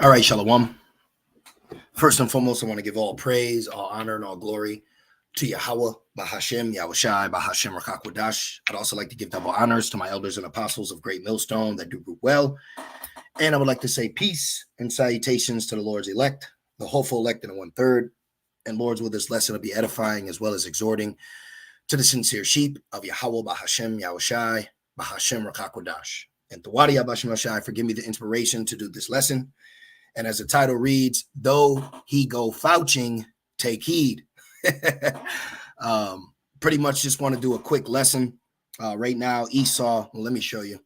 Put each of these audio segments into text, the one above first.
All right, Shalom. First and foremost, I want to give all praise, all honor, and all glory to Yahweh, Bahashem, Yahushai, Bahashem, Rakakwadash. I'd also like to give double honors to my elders and apostles of Great Millstone that do root well. And I would like to say peace and salutations to the Lord's elect, the hopeful elect in the 1/3. And Lord's, with this lesson will be edifying as well as exhorting to the sincere sheep of Yahweh, Bahashem, Yahushai, Bahashem, Rakakwadash. And Tawadi Bahashem, Yahushai, forgive me the inspiration to do this lesson. And as the title reads, though he go faucing, take heed. Pretty much just want to do a quick lesson. Right now, Esau, well, let me show you.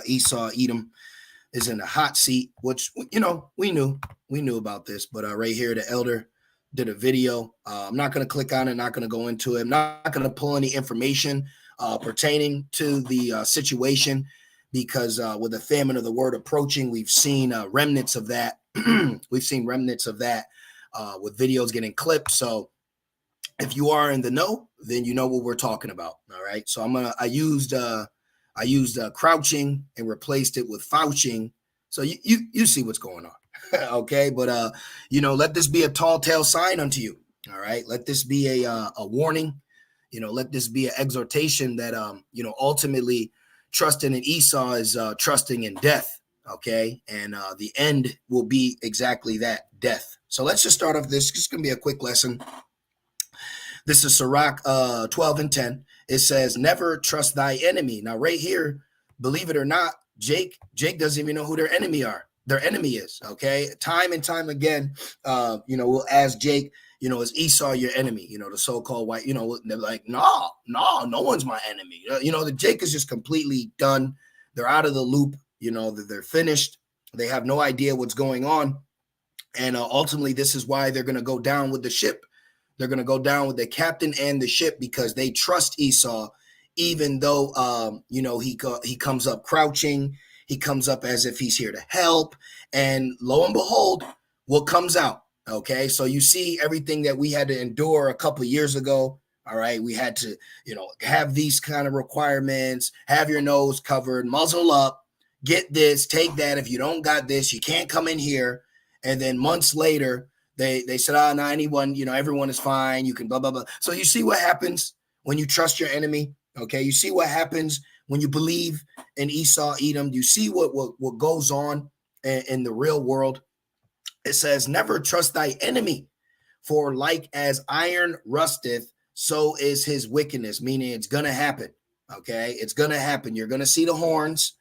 Esau, Edom, is in the hot seat, which, you know, we knew about this. But right here, the elder did a video. I'm not going to click on it, not going to go into it. I'm not going to pull any information pertaining to the situation. Because with the famine of the word approaching, we've seen remnants of that. We've seen remnants of that with videos getting clipped. So if you are in the know, then you know what we're talking about. All right. So I used crouching and replaced it with faucing. So you see what's going on. Okay. But let this be a tall tale sign unto you. All right. Let this be a warning. Let this be an exhortation that ultimately trusting in Esau is trusting in death, okay? And the end will be exactly that, death. So let's just start off this. It's going to be a quick lesson. This is Sirach 12 and 10. It says, never trust thy enemy. Now, right here, believe it or not, Jake doesn't even know who their enemy is, okay? Time and time again, we'll ask Jake, is Esau your enemy? The so-called white, they're like, no one's my enemy. The Jake is just completely done. They're out of the loop. They're finished. They have no idea what's going on. And ultimately, this is why they're going to go down with the ship. They're going to go down with the captain and the ship because they trust Esau, even though, he comes up crouching. He comes up as if he's here to help. And lo and behold, what comes out? Okay, so you see everything that we had to endure a couple of years ago. All right, we had to, have these kind of requirements, have your nose covered, muzzle up, get this, take that. If you don't got this, you can't come in here. And then months later, they said, 91, everyone is fine. You can blah, blah, blah. So you see what happens when you trust your enemy. Okay, you see what happens when you believe in Esau, Edom. You see what goes on in the real world. It says, never trust thy enemy, for like as iron rusteth, so is his wickedness, meaning it's going to happen. Okay, it's going to happen. You're going to see the horns.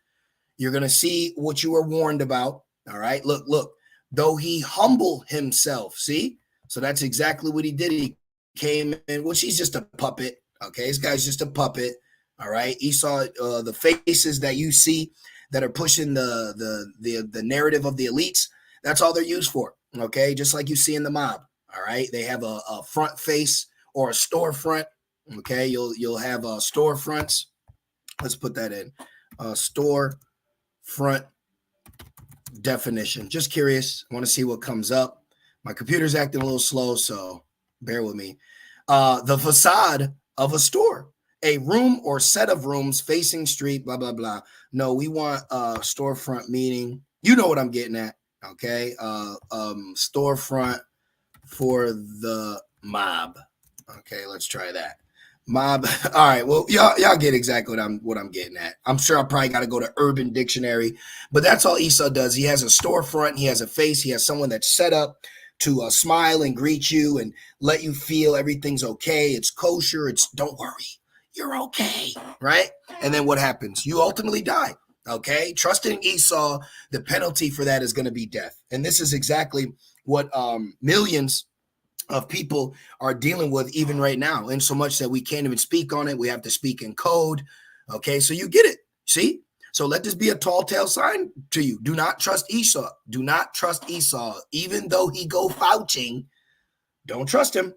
You're going to see what you were warned about. All right, look, though he humble himself. See, so that's exactly what he did. He came in, well, she's just a puppet. Okay, this guy's just a puppet. All right, Esau, the faces that you see that are pushing the narrative of the elites. That's all they're used for, okay? Just like you see in the mob, all right? They have a front face or a storefront, okay? You'll have storefronts. Let's put that in. Storefront definition. Just curious. I want to see what comes up. My computer's acting a little slow, so bear with me. The facade of a store. A room or set of rooms facing street, blah, blah, blah. No, we want storefront meaning. You know what I'm getting at. Okay, storefront for the mob. Okay, let's try that. Mob. All right. Well, y'all get exactly what I'm getting at. I'm sure I probably got to go to Urban Dictionary, but that's all Esau does. He has a storefront. He has a face. He has someone that's set up to smile and greet you and let you feel everything's okay. It's kosher. It's don't worry, you're okay, right? And then what happens? You ultimately die. Okay, trusting Esau, the penalty for that is going to be death. And this is exactly what millions of people are dealing with even right now. And so much that we can't even speak on it. We have to speak in code. Okay, so you get it. See? So let this be a tall tale sign to you. Do not trust Esau. Do not trust Esau. Even though he go faucing, don't trust him.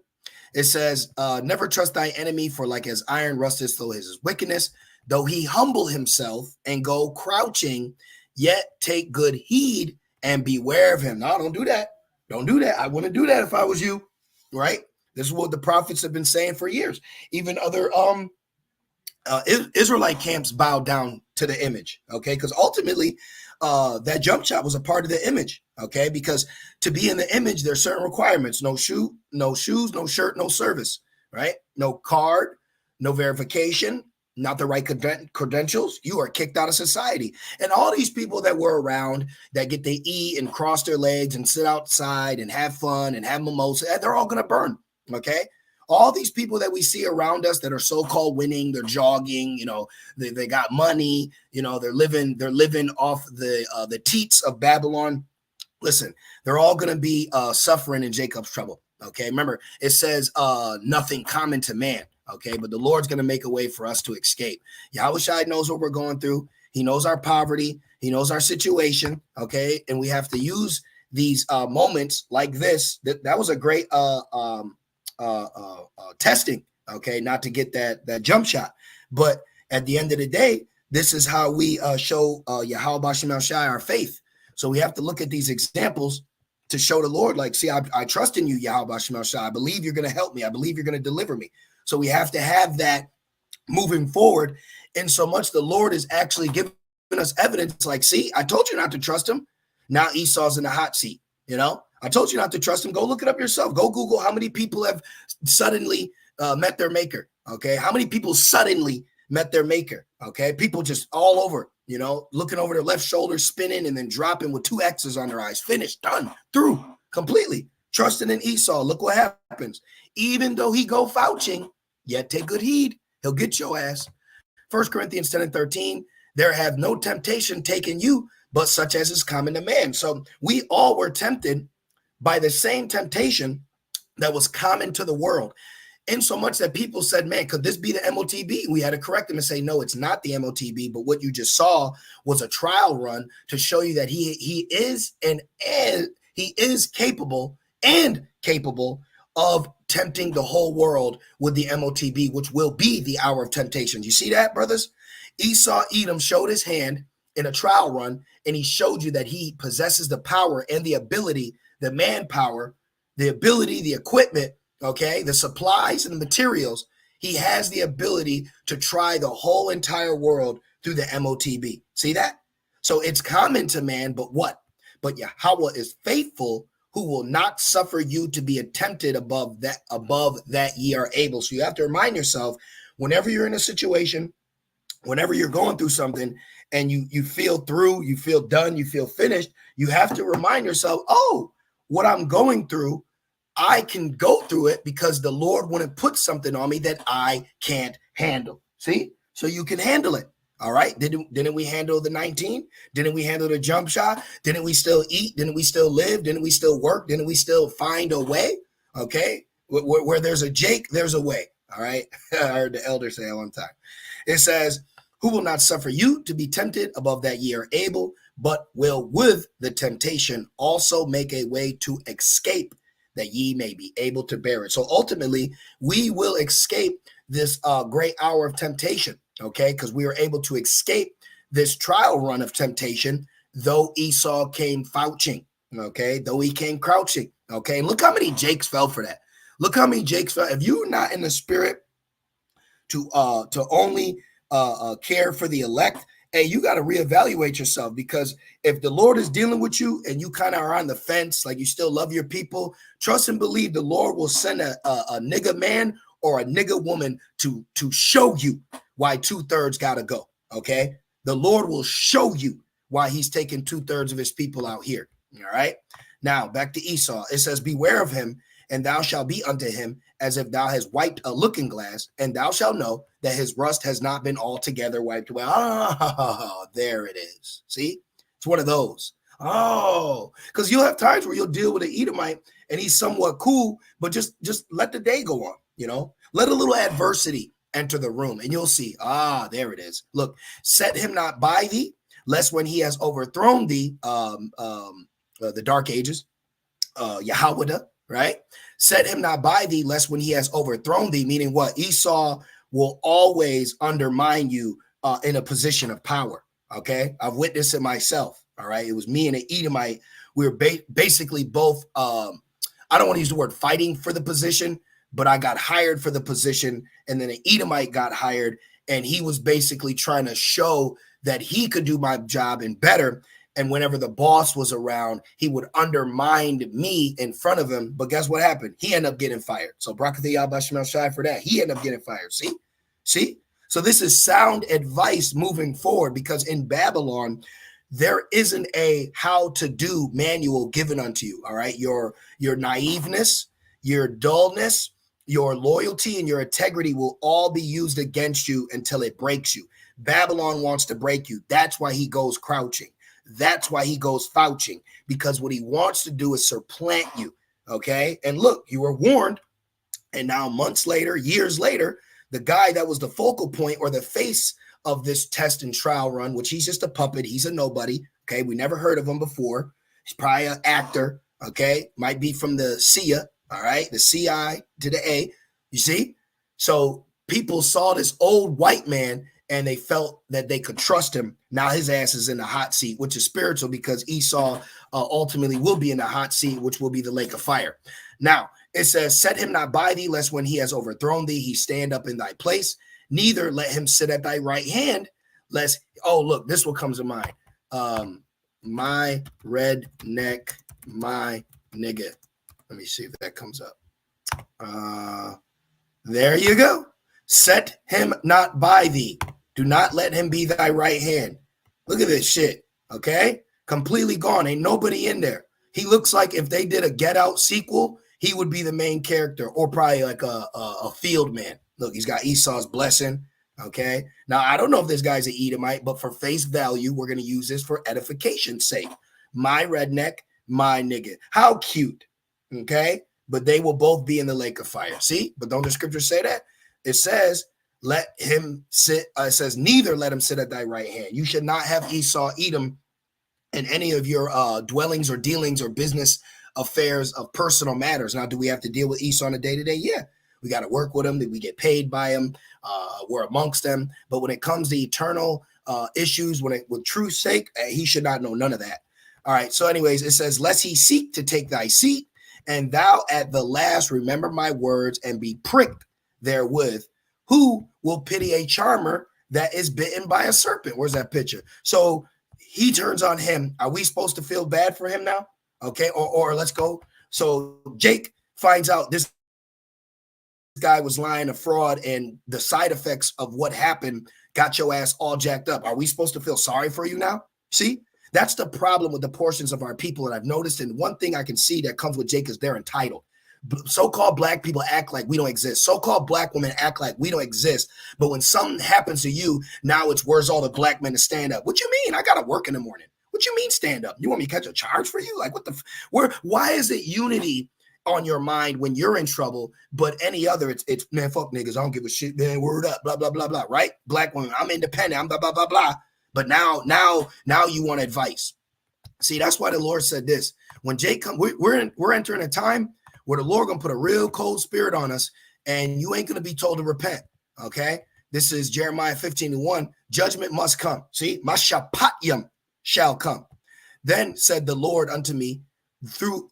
It says, never trust thy enemy, for like as iron rusteth, so is his wickedness. Though he humble himself and go crouching, yet take good heed and beware of him. No, don't do that. Don't do that. I wouldn't do that if I was you, right? This is what the prophets have been saying for years. Even other Israelite camps bowed down to the image, okay? Because ultimately, that jump shot was a part of the image, okay? Because to be in the image, there's certain requirements: no shoes, no shirt, no service, right? No card, no verification, not the right credentials. You are kicked out of society. And all these people that were around that get to eat and cross their legs and sit outside and have fun and have mimosa, they're all going to burn, okay? All these people that we see around us that are so-called winning, they're jogging, they got money, they're living off the teats of Babylon. Listen, they're all going to be suffering in Jacob's trouble. Okay, remember it says nothing common to man. Okay, but the Lord's going to make a way for us to escape. Yahushua knows what we're going through. He knows our poverty. He knows our situation. Okay, and we have to use these moments like this. That was a great testing, okay, not to get that jump shot, but at the end of the day, this is how we show Yahweh Bashem El Shai our faith. So we have to look at these examples to show the Lord, like, see, I trust in you, Yahweh Bashem El Shai. I believe you're going to help me. I believe you're going to deliver me. So we have to have that moving forward. And so much the Lord is actually giving us evidence, like, see, I told you not to trust him. Now Esau's in the hot seat, I told you not to trust him. Go look it up yourself. Go Google how many people have suddenly met their maker. Okay. How many people suddenly met their maker? Okay. People just all over, looking over their left shoulder, spinning, and then dropping with 2 X's on their eyes. Finished, done, through, completely. Trusting in Esau. Look what happens. Even though he go Faucing, yet take good heed. He'll get your ass. 1 Corinthians 10:13, there have no temptation taken you, but such as is common to man. So we all were tempted by the same temptation that was common to the world. In so much that people said, man, could this be the MOTB? We had to correct them and say, no, it's not the MOTB. But what you just saw was a trial run to show you that he is he is capable of tempting the whole world with the MOTB, which will be the hour of temptation. You see that, brothers? Esau Edom showed his hand in a trial run, and he showed you that he possesses the power and the ability, the manpower, the ability, the equipment, okay, the supplies and the materials. He has the ability to try the whole entire world through the MOTB. See that? So it's common to man, but what? But Yahweh is faithful, who will not suffer you to be tempted above that ye are able. So you have to remind yourself, whenever you're in a situation, whenever you're going through something and you feel through, you feel done, you feel finished, you have to remind yourself, oh, what I'm going through, I can go through it because the Lord wouldn't put something on me that I can't handle. See? So you can handle it. All right. Didn't we handle the 19? Didn't we handle the jump shot? Didn't we still eat? Didn't we still live? Didn't we still work? Didn't we still find a way? Okay. Where there's a Jake, there's a way. All right. I heard the elder say it one time. It says, who will not suffer you to be tempted above that ye are able, but will with the temptation also make a way to escape, that ye may be able to bear it. So ultimately, we will escape this great hour of temptation, okay? Because we are able to escape this trial run of temptation, though Esau came Faucing, okay? Though he came crouching, okay? And look how many Jakes fell for that. Look how many Jakes fell. If you're not in the spirit to only care for the elect, hey, you got to reevaluate yourself, because if the Lord is dealing with you and you kind of are on the fence, like you still love your people, trust and believe the Lord will send a nigga man or a nigga woman to show you why 2/3 got to go. Okay. The Lord will show you why he's taking 2/3 of his people out here. All right. Now back to Esau. It says, beware of him, and thou shalt be unto him as if thou hast wiped a looking glass, and thou shalt know that his rust has not been altogether wiped away. Oh, there it is. See, it's one of those. Oh, because you'll have times where you'll deal with an Edomite and he's somewhat cool, but just let the day go on, let a little adversity enter the room and you'll see, there it is. Look, set him not by thee, lest when he has overthrown thee, the dark ages, Yahweh, right? Set him not by thee, lest when he has overthrown thee, meaning what? Esau will always undermine you in a position of power. Okay. I've witnessed it myself. All right. It was me and an Edomite. We were basically both, I don't want to use the word fighting for the position, but I got hired for the position. And then an Edomite got hired. and he was basically trying to show that he could do my job and better. And whenever the boss was around, he would undermine me in front of him. But guess what happened? He ended up getting fired. So Brakatiyah Bashmel Shai for that. He ended up getting fired. See? So this is sound advice moving forward, because in Babylon, there isn't a how to do manual given unto you. All right. Your naiveness, your dullness, your loyalty, and your integrity will all be used against you until it breaks you. Babylon wants to break you. That's why he goes crouching. That's why he goes fauching, because what he wants to do is supplant you. Okay. And look, you were warned. And now months later, years later, the guy that was the focal point or the face of this test and trial run, which he's just a puppet. He's a nobody. Okay. We never heard of him before. He's probably an actor. Okay. Might be from the CIA. All right. The CI to the A. You see? So people saw this old white man and they felt that they could trust him. Now his ass is in the hot seat, which is spiritual, because Esau ultimately will be in the hot seat, which will be the lake of fire. Now it says, set him not by thee, lest when he has overthrown thee, he stand up in thy place. Neither let him sit at thy right hand, lest, oh, look, this what comes to mind. My redneck, my nigga. Let me see if that comes up. There you go. Set him not by thee. Do not let him be thy right hand. Look at this shit. Okay. Completely gone. Ain't nobody in there. He looks like if they did a Get Out sequel, he would be the main character, or probably like a field man. Look, he's got Esau's blessing. Okay. Now, I don't know if this guy's an Edomite, but for face value, we're going to use this for edification's sake. My redneck, my nigga. How cute. Okay. But they will both be in the lake of fire. See? But don't the scriptures say that? It says, let him sit. It says, neither let him sit at thy right hand. You should not have Esau, Edom in any of your dwellings or dealings or business affairs of personal matters. Now, do we have to deal with Esau on a day-to-day? Yeah. We got to work with them. We get paid by them. We're amongst them. But when it comes to eternal issues, with truth's sake, he should not know none of that. All right. So anyways, it says, lest he seek to take thy seat, and thou at the last remember my words and be pricked therewith. Who will pity a charmer that is bitten by a serpent? Where's that picture? So he turns on him. Are we supposed to feel bad for him now? Okay. Or let's go. So Jake finds out this guy was lying, a fraud, and the side effects of what happened got your ass all jacked up. Are we supposed to feel sorry for you now? See, that's the problem with the portions of our people. And I've noticed, and one thing I can see that comes with Jake is they're entitled. So-called black people act like we don't exist. So-called black women act like we don't exist. But when something happens to you, now it's where's all the black men to stand up? What you mean? I got to work in the morning. What you mean stand up? You want me to catch a charge for you? Like what the? Why is it unity on your mind when you're in trouble, but any other, it's man, fuck niggas. I don't give a shit, man. Word up, blah blah blah blah. Right? Black woman, I'm independent. I'm blah blah blah blah. But now you want advice. See, that's why the Lord said this. When Jake comes, we're entering a time where the Lord gonna put a real cold spirit on us, and you ain't gonna be told to repent. Okay, this is Jeremiah 15:1. Judgment must come. See, my shapatyam shall come. Then said the Lord unto me,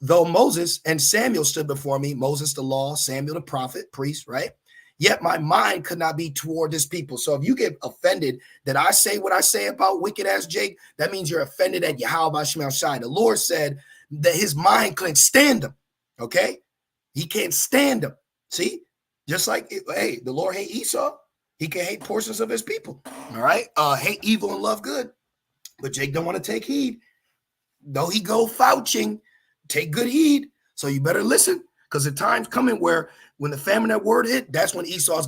though Moses and Samuel stood before me, Moses the law, Samuel the prophet, priest, right? Yet my mind could not be toward this people. So if you get offended that I say what I say about wicked ass Jake, that means you're offended at Yahweh Shemel Shai. The Lord said that his mind couldn't stand them. Okay, he can't stand them. See, just like hey, the Lord hate Esau, he can hate portions of his people. All right, hate evil and love good, but Jake don't want to take heed. Though he go fauching, take good heed. So you better listen, because the time's coming where when the famine that word hit, that's when Esau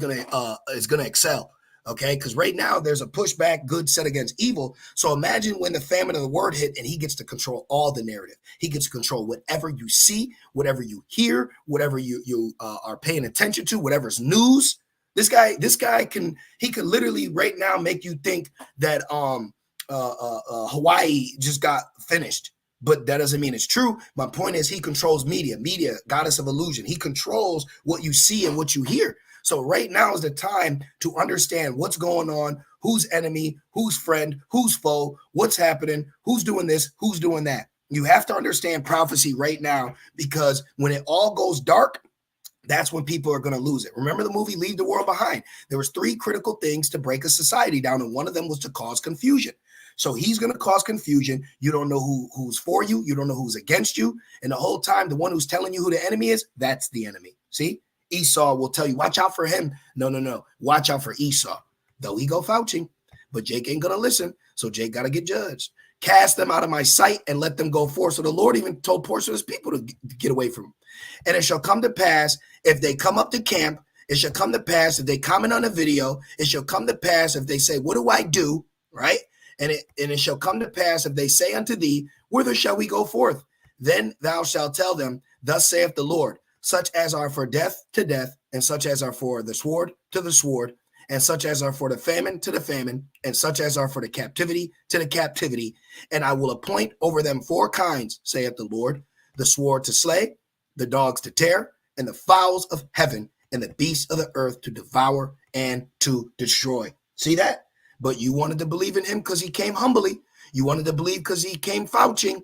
is gonna excel. Okay, because right now there's a pushback, good set against evil. So imagine when the famine of the word hit and he gets to control all the narrative. He gets to control whatever you see, whatever you hear, whatever you are paying attention to, whatever's news. This guy can literally right now make you think that Hawaii just got finished. But that doesn't mean it's true. My point is he controls media, goddess of illusion. He controls what you see and what you hear. So right now is the time to understand what's going on, who's enemy, who's friend, who's foe, what's happening, who's doing this, who's doing that. You have to understand prophecy right now, because when it all goes dark, That's when people are going to lose it. Remember the movie Leave the World Behind? There was 3 critical things to break a society down, and one of them was to cause confusion. So he's going to cause confusion. You don't know who's for you. You don't know who's against you. And the whole time, the one who's telling you who the enemy is, that's the enemy. See? Esau will tell you, watch out for him. No. Watch out for Esau. Though he go Faucing, but Jake ain't going to listen. So Jake got to get judged. Cast them out of my sight and let them go forth. So the Lord even told portion of his people to get away from him. And it shall come to pass, if they come up to camp, it shall come to pass, if they comment on a video, it shall come to pass, if they say, what do I do? Right? And it shall come to pass, if they say unto thee, whither shall we go forth? Then thou shalt tell them, thus saith the Lord, such as are for death to death, and such as are for the sword to the sword, and such as are for the famine to the famine, and such as are for the captivity to the captivity. And I will appoint over them 4 kinds, saith the Lord, the sword to slay, the dogs to tear, and the fowls of heaven, and the beasts of the earth to devour and to destroy. See that? But you wanted to believe in him because he came humbly. You wanted to believe because he came Faucing.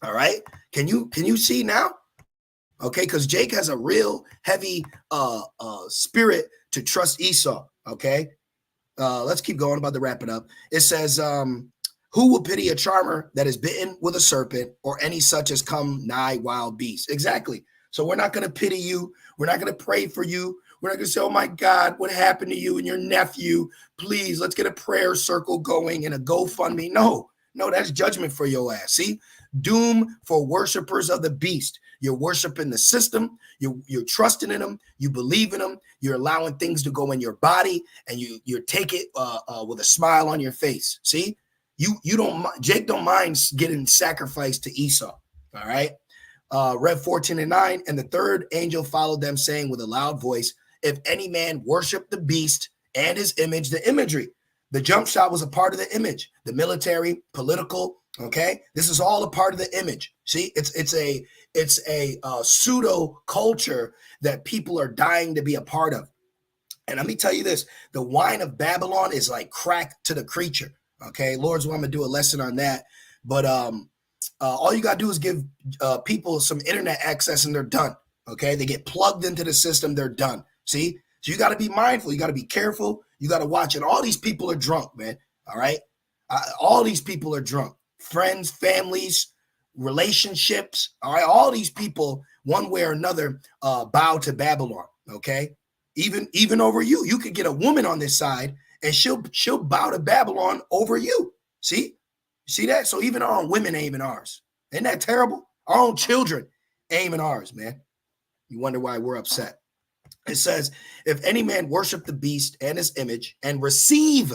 All right. Can you see now? Okay, because Jake has a real heavy spirit to trust Esau. Okay. Let's keep going. About to wrap it up. It says, who will pity a charmer that is bitten with a serpent, or any such as come nigh wild beasts? Exactly. So we're not going to pity you. We're not going to pray for you. We're not going to say, oh my God, what happened to you and your nephew? Please, let's get a prayer circle going and a GoFundMe. No, that's judgment for your ass. See, doom for worshipers of the beast. You're worshiping the system. You're trusting in them. You believe in them. You're allowing things to go in your body, and you take it with a smile on your face. See, you don't. Jake don't mind getting sacrificed to Esau. All right. Rev 14:9, and the third angel followed them, saying with a loud voice, if any man worship the beast and his image, the imagery, the jump shot was a part of the image, the military, political. Okay, this is all a part of the image. See, it's a pseudo culture that people are dying to be a part of. And let me tell you this: the wine of Babylon is like crack to the creature. Okay, Lord's will I'm gonna do a lesson on that, but all you got to do is give people some internet access and they're done. Okay. They get plugged into the system. They're done. See? So you got to be mindful. You got to be careful. You got to watch it. All these people are drunk, man. All right. All these people are drunk. Friends, families, relationships. All right. All these people, one way or another, bow to Babylon. Okay. Even over you. You could get a woman on this side and she'll bow to Babylon over you. See? See that? So even our own women ain't even ours. Isn't that terrible? Our own children ain't even ours, man. You wonder why we're upset. It says, if any man worship the beast and his image and receive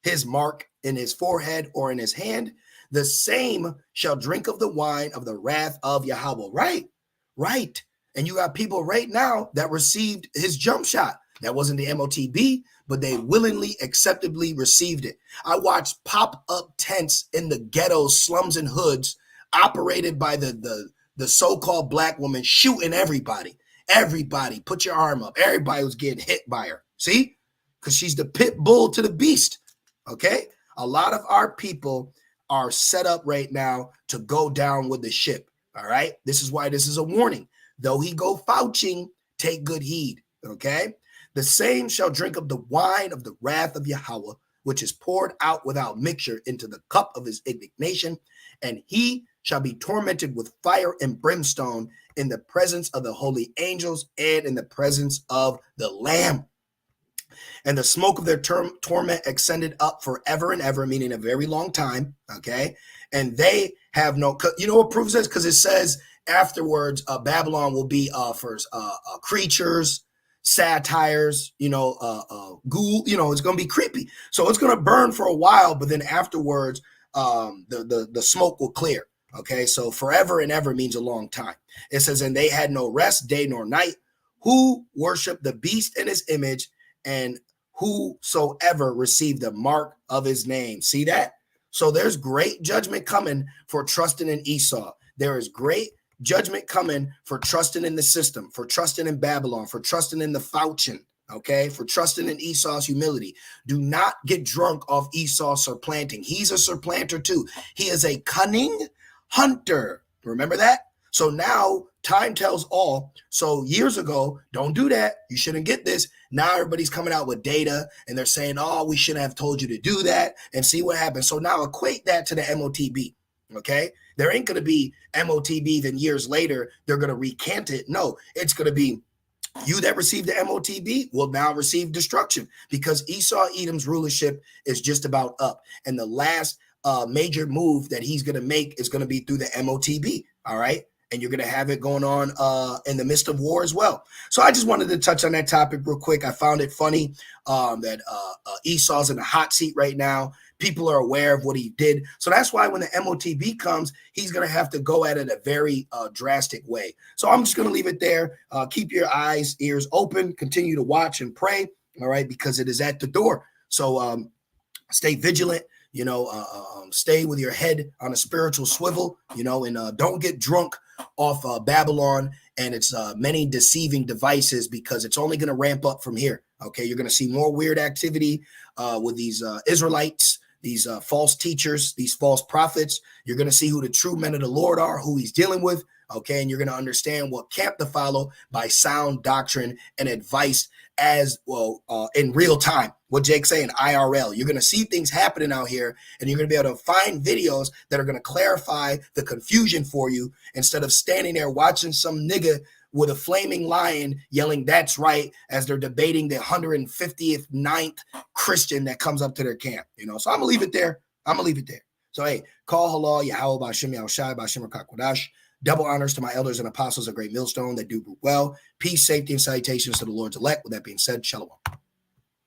his mark in his forehead or in his hand, the same shall drink of the wine of the wrath of Yahweh. Right. And you got people right now that received his jump shot. That wasn't the MOTB, but they willingly, acceptably received it. I watched pop-up tents in the ghettos, slums, and hoods operated by the so-called black woman shooting everybody. Everybody, put your arm up. Everybody was getting hit by her. See? Because she's the pit bull to the beast. Okay? A lot of our people are set up right now to go down with the ship. All right? This is why this is a warning. Though he go Faucing, take good heed. Okay? The same shall drink of the wine of the wrath of Yahweh, which is poured out without mixture into the cup of his indignation, and he shall be tormented with fire and brimstone in the presence of the holy angels and in the presence of the Lamb. And the smoke of their torment extended up forever and ever, meaning a very long time. Okay. And they have no, you know what proves this? Because it says afterwards, Babylon will be for creatures, satires, ghoul, it's going to be creepy. So it's going to burn for a while, but then afterwards, the smoke will clear. Okay. So forever and ever means a long time. It says, and they had no rest day nor night, who worship the beast and his image, and whosoever received the mark of his name. See that? So there's great judgment coming for trusting in Esau. There is great judgment coming for trusting in the system, for trusting in Babylon, for trusting in the Faucing, okay, for trusting in Esau's humility. Do not get drunk off Esau supplanting. He's a supplanter too. He is a cunning hunter. Remember that? So now time tells all. So years ago, don't do that. You shouldn't get this. Now everybody's coming out with data and they're saying, oh, we shouldn't have told you to do that, and see what happens. So now equate that to the MOTB. Okay. There ain't going to be MOTB, then years later, they're going to recant it. No, it's going to be you that received the MOTB will now receive destruction, because Esau Edom's rulership is just about up. And the last major move that he's going to make is going to be through the MOTB. All right. And you're going to have it going on in the midst of war as well. So I just wanted to touch on that topic real quick. I found it funny that Esau's in the hot seat right now. People are aware of what he did. So that's why when the MOTB comes, he's going to have to go at it a very drastic way. So I'm just going to leave it there. Keep your eyes, ears open. Continue to watch and pray, all right, because it is at the door. So stay vigilant, stay with your head on a spiritual swivel, and don't get drunk off Babylon and its many deceiving devices, because it's only going to ramp up from here. Okay, you're going to see more weird activity with these Israelites, these false teachers, these false prophets. You're going to see who the true men of the Lord are, who he's dealing with. Okay, and you're going to understand what camp to follow by sound doctrine and advice as well in real time. What Jake's saying, IRL. You're going to see things happening out here, and you're going to be able to find videos that are going to clarify the confusion for you, instead of standing there watching some nigga with a flaming lion yelling, "That's right," as they're debating the 159th Christian that comes up to their camp. So I'm going to leave it there. So, hey, call halal, Yahweh, Ba'Shem, Yahushai, Ba'Shem, Rakakwadash. Double honors to my elders and apostles of Great Millstone that do well. Peace, safety, and salutations to the Lord's elect. With that being said, shalom.